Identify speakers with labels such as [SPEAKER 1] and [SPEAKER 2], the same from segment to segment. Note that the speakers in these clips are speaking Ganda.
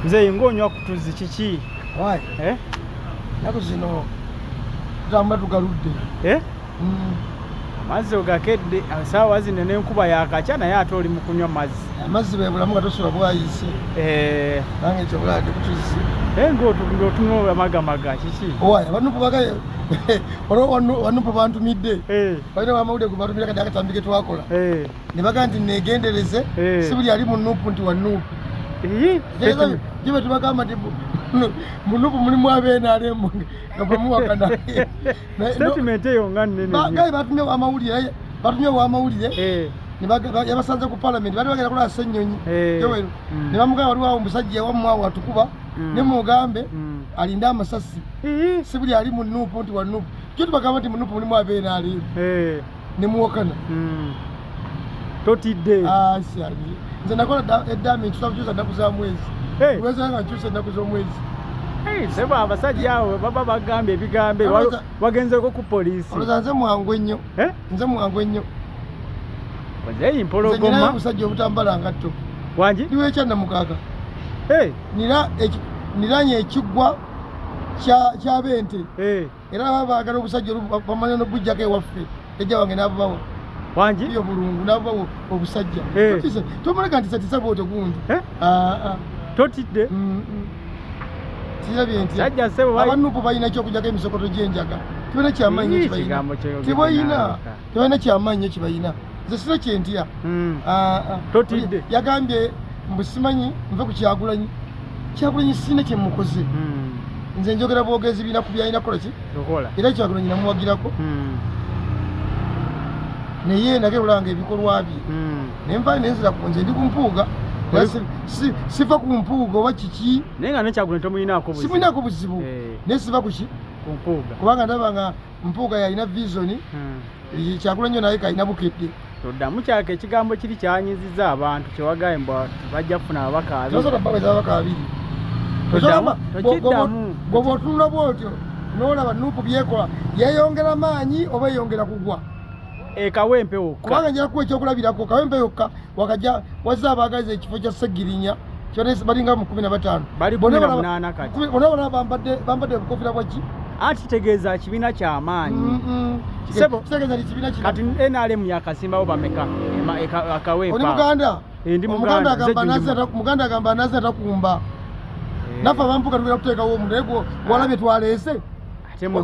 [SPEAKER 1] Nze ngonywa kutuzi kiki?
[SPEAKER 2] Why? Nako zino tamba tugaludde.
[SPEAKER 1] Amazzi ogakedde asaawa zino n'enkuba yakakya naye ate oli mu kunywa mazzi.
[SPEAKER 2] Amazzi bwe bulamu gatosobola bwayise. Nange ekyo bulade kutuzi.
[SPEAKER 1] Ng'otunula magamaga kiki?
[SPEAKER 2] Why? Abantu bagaye wano bantumidde. Balina bamawulire ku batumira kati akatambike twakola. Ne baga nti negendereze sibuli ali mu nuupu nti wa nuupu. Jibe tubagamba nti munupu mulimu abenaalemu nga bamuwakana.
[SPEAKER 1] Statement eyo nga nnene.
[SPEAKER 2] Bagaye batumye wamawulire yabasanze ku parliament bali bagenda kulala Ssenyonyi. Ne bamugamba waliwo omusajja wammwe watukuba ne mugambe alinda amasasi. Sibuli ali mu nuupu nti wa nuupu. Kyo tubagamba nti munupu mulimu abenaalemu. Ne muwakana.
[SPEAKER 1] Totidde.
[SPEAKER 2] Shali. Nze nakola eddami tutakukyusa ennaku za mwezi. Weza nga nkyusa ennaku z'omwezi.
[SPEAKER 1] Sebo abasajja awo baba bagambye ebigambe wagenzeko ku poliisi.
[SPEAKER 2] Olowooza nze mwangu ennyo. Nze mwangu ennyo.
[SPEAKER 1] Ozeeyi mpologoma.
[SPEAKER 2] Nze omusajja obutambala ngatto.
[SPEAKER 1] Wangi?
[SPEAKER 2] Niwe ekyannamukaaga. Niranye ekiggwa kya bente. Era baba baagala obusajja bamanya n'obujjako ewaffe. Ejja wange n'ababawa.
[SPEAKER 1] Wangi?
[SPEAKER 2] Iyo bulungu n'ababawa obusajja. Tomuleka nti satisa bw'otyo gundi.
[SPEAKER 1] Totidde?
[SPEAKER 2] Kirabye nti
[SPEAKER 1] sajja sebo
[SPEAKER 2] abanupu balina ekyokujjako emisokoto gy'enjaga. Tibalina kyamaanyi ekibayina. Tibalina kyamaanyi ekibayina. Nze sira kyentya.
[SPEAKER 1] Totidde?
[SPEAKER 2] Yagambye mbu simanyi nve ku Kyagulanyi. Kyagulanyi sina kye mukoze. Nze njogera bwogezi bina ku byalina kukola ki? Era Kyagulanyi namuwagirako. Naye nagerulanga ebikolwa bye. Nenva nenzira ku nze ndi ku mpuuga. Siva ku mpuuga oba kiki.
[SPEAKER 1] Naye nga neKyagulanyi tomulinaako buzibu.
[SPEAKER 2] Simulinako buzibu. Naye siva ku ki?
[SPEAKER 1] Ku mpuuga.
[SPEAKER 2] Kubanga ndaba nga mpuuga yalina vision. Kyagulanyi naye kayina bukedde.
[SPEAKER 1] Toddamu kyako ekigambo kiri kyanyizizza abantu kyewagaye mbwa bajja kufuna abakaabi.
[SPEAKER 2] Tosobola babeza abakaabi.
[SPEAKER 1] Tokiddamu.
[SPEAKER 2] Bw'oba otunula bw'otyo n'olaba nuupu byekola yeeyongera maanyi oba yeeyongera kugwa.
[SPEAKER 1] Kawempe wokka.
[SPEAKER 2] Kubanga njala kuwa ekyokulabirako kawempe yokka wakajja wazza abaagazi ekifo kya Ssegirinya kyonna balinga mu 15.
[SPEAKER 1] Bali 18 kati.
[SPEAKER 2] Bonna bambadde obukoofiira bwa ki?
[SPEAKER 1] Ati tegeeza kibiina ky'amaanyi.
[SPEAKER 2] Sebo kitegeeza nti kibiina kino.
[SPEAKER 1] Kati NRM yakasimbawo bameka akawempe.
[SPEAKER 2] Oli Muganda?
[SPEAKER 1] Ndi Muganda.
[SPEAKER 2] Muganda agamba anazi atakumba. Naffe abampuka tugenda kuteekawo omuntu naye walabye twaleese.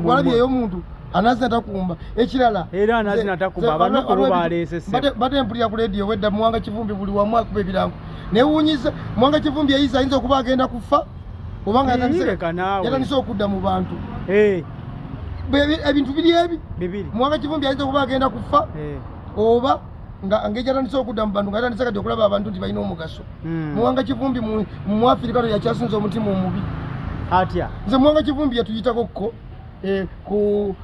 [SPEAKER 2] Walabye ey'omuntu. Anazi atakumba. Ekirala.
[SPEAKER 1] Era anazi natakumba abanuku bo baleese se.
[SPEAKER 2] Bate mpulira ku radio wedda Muwanga Kivumbi buli wamu akuba ebirango. Newuunyiza Muwanga Kivumbi ayinza okuba agenda kufa. Obanga yatandise okudda mu bantu. Ebintu biri ebi. Muwanga Kivumbi ayinza okuba agenda kufa. Oba ng'ejatandise okudda mu bantu nga yatandise kati okulaba abantu nti balina omugaso. Muwanga Kivumbi mu Afrika yakyasinza omutima omubi.
[SPEAKER 1] Atya.
[SPEAKER 2] Nze Muwanga Kivumbi yatuyitako ku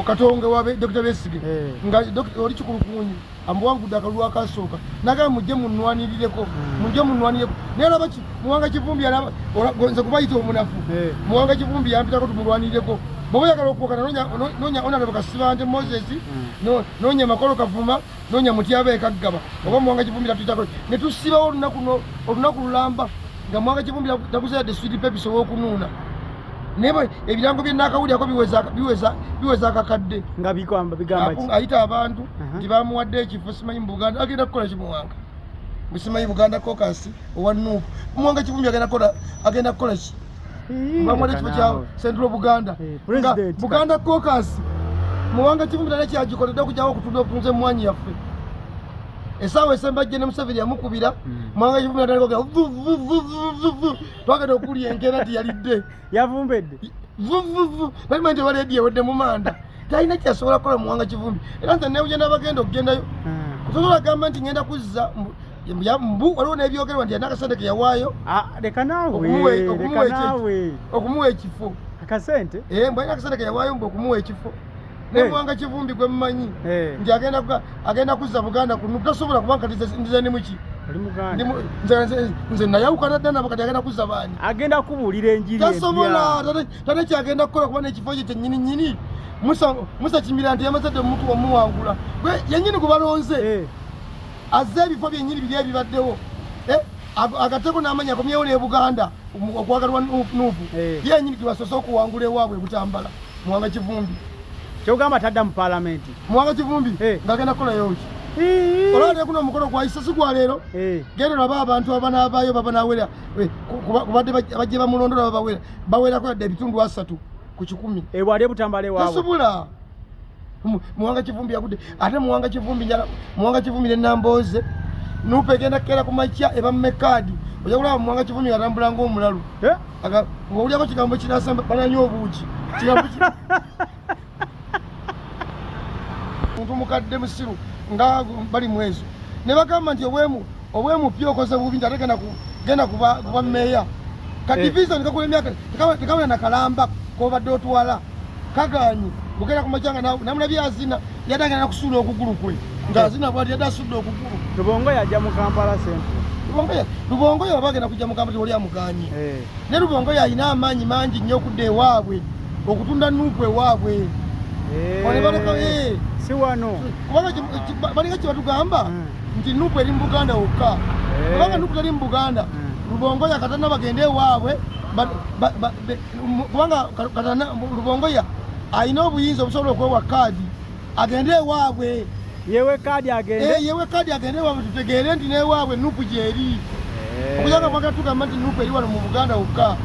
[SPEAKER 2] Katonge wa Dr. Besigye nga oli Kikulukunyi amuwangudde akalulu akasooka nagamba mujje munnwanirireko naye olaba Muwanga Kivumbi nze kubayita omunafu. Muwanga Kivumbi yampitako tumulwanirireko bw'oba oyagala okwokana noonya Honorable Kasibante Moses noonya Makolo Kavuma noonya Mutyaba Kaggaba oba Muwanga Kivumbi tatuyitako ne tusibawo olunaku lulamba nga Muwanga Kivumbi takuzadde sweet pepisi ow'okunuuna. Nebe ebirango bye nakawulirako biweza akakadde
[SPEAKER 1] nga bigamba ki
[SPEAKER 2] ayita abantu nti bamuwadde ekifo simanyi mu Buganda agenda kukola ki Muwanga musimanyi Buganda caucus owa Nuupu Muwanga Kivumbi agenda kukola ki bamuwadde ekifo kya Central Buganda Buganda caucus Muwanga Kivumbi tala kyagikoledde okujjawo okutunda obutunze mwanyi yaffe esaawa esembajje ne Museveni yamukubira Muwanga Kivumbi atandika twagenda okulya enkeera nti yalidde
[SPEAKER 1] yavumbedde
[SPEAKER 2] balimanyi tewali ediyo ewedde mu manda talina kyasobola kukola Muwanga Kivumbi era nze neewunya n'abagenda okugendayo kusobola agamba nti ngenda kuzza mbu waliwo n'ebyogerwa nti yanakasente yawaayo
[SPEAKER 1] leka naawe
[SPEAKER 2] okumuwa ekifo
[SPEAKER 1] akasente
[SPEAKER 2] mbu alina akasente yawaayo mbu okumuwa ekifo ne Muwanga Kivumbi gwe mmanyi nti agenda kuzza Buganda kuno tasobola kubanga ndize ndimuki nze nayawukana dda nabo kati agenda kuzza baani
[SPEAKER 1] agenda kubuulira enjiri
[SPEAKER 2] tasobola tate kyagenda kukola kuba n'ekifo kye kyennyininyini Musa Kimira nti yamazadde omuntu wamuwangula yennyini gwe balonze azze ebifo byennyini biri ebibaddewo akateko n'amanya akomyewo ne Buganda okwagalwa Nuupu yennyini kibasoose okuwangula ewaabwe Butambala Muwanga Kivumbi
[SPEAKER 1] kyogamba tadda mu Parliament
[SPEAKER 2] Muwanga Kivumbi ng'agenda kukolayo ki olwaleero guno omukolo gwayisa si gwa leero genda olaba abantu abanaabayo babanawera kubadde bajje bamulondola bawerako yadde ebitundu 3 ku 100
[SPEAKER 1] ebwali Butambala ewaabwe
[SPEAKER 2] tasobola Muwanga Kivumbi yagudde ate Muwanga Kivumbi ne Nambooze Nuupu egenda kukera ku makya eba mmekadi ojja kulaba Muwanga Kivumbi atambula ng'omulalu ng'olyako kigambo kinasa bananyi obuugi muntu mukadde musiru nga bali mwezo ne bagamba nti obwemupya okoze bubi nti ate genda kuba mmeeya kadivison kakula emyaka tekamala nakalamba kobadde otwala kaganyi bugenda kumacanga namulabye azina yadagenda nakusuula okugulu kwe ng'azina bwati yadde asudde okugulu
[SPEAKER 1] Lubongo yajja mu Kampala Central
[SPEAKER 2] Lubongo yo bagenda kujja mu Kampala oli amuganye ne Lubongo yo alina amaanyi mangi nnyo okudda ewaabwe okutunda Nuupu ewaabwe
[SPEAKER 1] si wano
[SPEAKER 2] kubanga balinga kye batugamba nti Nuupu eri mu Buganda wokka kubanga Nuupu tali mu Buganda Lubongo yo katana bagende ewaabwe kubanga Lubongo yo alina obuyinza obusobola okwewa kaadi agende ewaabwe
[SPEAKER 1] yewe kaadi agende
[SPEAKER 2] ewaabwe tutegeere nti n'ewaabwe Nuupu gyeri okuyanga kwagala tugamba nti Nuupu eri wano mu Buganda wokka